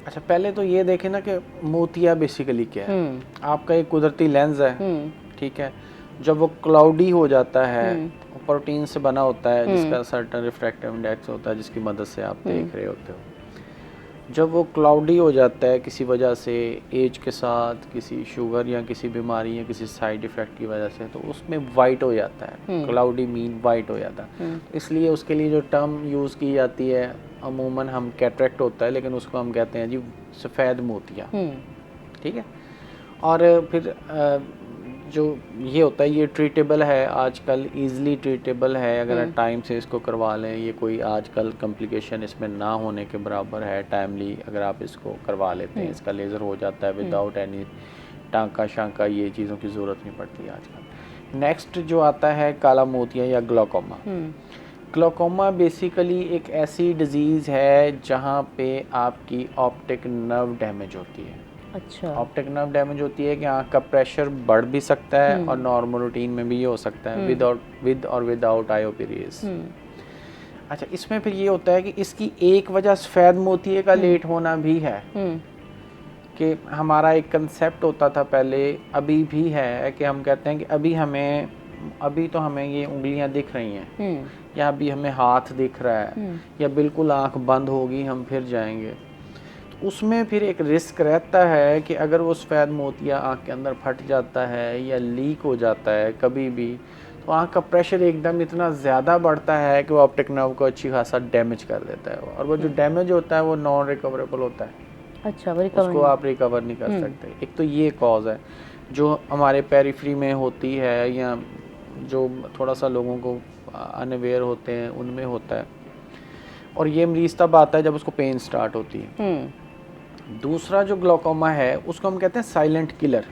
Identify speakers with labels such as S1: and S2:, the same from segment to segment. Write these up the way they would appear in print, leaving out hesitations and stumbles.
S1: अच्छा, पहले तो ये देखें ना कि मोतिया बेसिकली क्या है। आपका एक कुदरती लेंस है, ठीक है, जब वो क्लाउडी हो जाता है, प्रोटीन से बना होता है जिसका सर्टेन रिफ्रैक्टिव इंडेक्स होता है जिसकी मदद से आप देख रहे होते हो। जब वो क्लाउडी हो जाता है किसी वजह से, एज के साथ, किसी शुगर या किसी बीमारी या किसी साइड इफ़ेक्ट की वजह से, तो उसमें वाइट हो जाता है। क्लाउडी मीन वाइट हो जाता है। इसलिए उसके लिए जो टर्म यूज़ की जाती है अमूमन, हम कैटरेक्ट होता है लेकिन उसको हम कहते हैं जी सफ़ेद मोतिया, ठीक है। और फिर जो ये होता है ये ट्रीटेबल है आजकल, इजीली ट्रीटेबल है अगर आप टाइम से इसको करवा लें। ये कोई आजकल कॉम्प्लिकेशन इसमें ना होने के बराबर है। टाइमली अगर आप इसको करवा लेते हैं, इसका लेज़र हो जाता है विदाउट एनी टांका शांका, ये चीज़ों की ज़रूरत नहीं पड़ती आजकल। नेक्स्ट जो आता है काला मोतिया या ग्लाकोमा। ग्लाकोमा बेसिकली एक ऐसी डिज़ीज़ है जहाँ पे आपकी ऑप्टिक नर्व डैमेज होती है।
S2: अच्छा।
S1: ऑप्टिक नर्व डैमेज होती है कि आँख का प्रेशर बढ़ भी सकता है और नॉर्मल रूटीन में भी ये हो सकता है विद और विदाउट आयोपेरियस। अच्छा, इसमें फिर ये होता है कि इसकी एक वजह सफ़ेद मोतिये का लेट होना भी है। कि हमारा एक कंसेप्ट होता था पहले, अभी भी है, कि हम कहते हैं कि अभी तो हमें ये उंगलियां दिख रही हैं, या अभी हमें हाथ दिख रहा है, या बिल्कुल आँख बंद होगी हम फिर जाएंगे। उसमें फिर एक रिस्क रहता है कि अगर वो सफ़ेद मोतिया आँख के अंदर फट जाता है या लीक हो जाता है कभी भी, तो आँख का प्रेशर एकदम इतना ज़्यादा बढ़ता है कि वो ऑप्टिक नर्व को अच्छी खासा डैमेज कर देता है। और वो जो डैमेज होता है वो नॉन रिकवरेबल होता है।
S2: अच्छा,
S1: उसको आप रिकवर नहीं कर सकते। एक तो ये कॉज है जो हमारे पेरिफ्री में होती है, या जो थोड़ा सा लोगों को अनअवेयर होते हैं उनमें होता है। और ये मरीज तब आता है जब उसको पेन स्टार्ट होती है। दूसरा जो ग्लाकोमा है उसको हम कहते हैं साइलेंट किलर,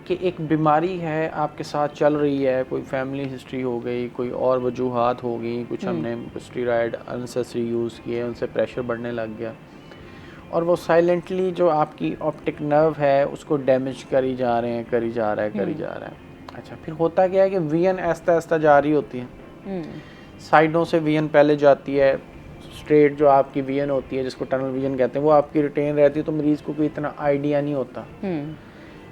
S1: कि एक बीमारी है आपके साथ चल रही है, कोई फैमिली हिस्ट्री हो गई, कोई और वजूहात हो गई, कुछ हमने स्टेरॉइड अननेसेसरी यूज़ किए, उनसे प्रेशर बढ़ने लग गया, और वो साइलेंटली जो आपकी ऑप्टिक नर्व है उसको डैमेज करी जा रहे हैं, करी जा रहा है। अच्छा, फिर होता क्या है कि वीएन आहिस्ता आहिस्ता जा रही होती है, साइडों से वीएन पहले जाती है, स्ट्रेट जो आपकी विजन होती है जिसको टनल विजन कहते हैं वो आपकी रिटेन रहती है, तो मरीज़ को कोई इतना आइडिया नहीं होता।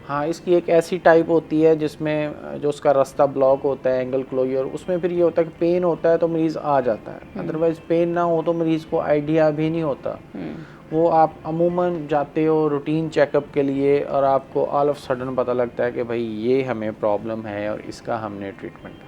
S1: हाँ, इसकी एक ऐसी टाइप होती है जिसमें जो उसका रास्ता ब्लॉक होता है, एंगल क्लोजर, उसमें फिर ये होता है कि पेन होता है तो मरीज़ आ जाता है, अदरवाइज़ पेन ना हो तो मरीज़ को आइडिया भी नहीं होता। वो आप अमूमन जाते हो रूटीन चेकअप के लिए और आपको ऑल ऑफ सडन पता लगता है कि भाई ये हमें प्रॉब्लम है और इसका हमने ट्रीटमेंट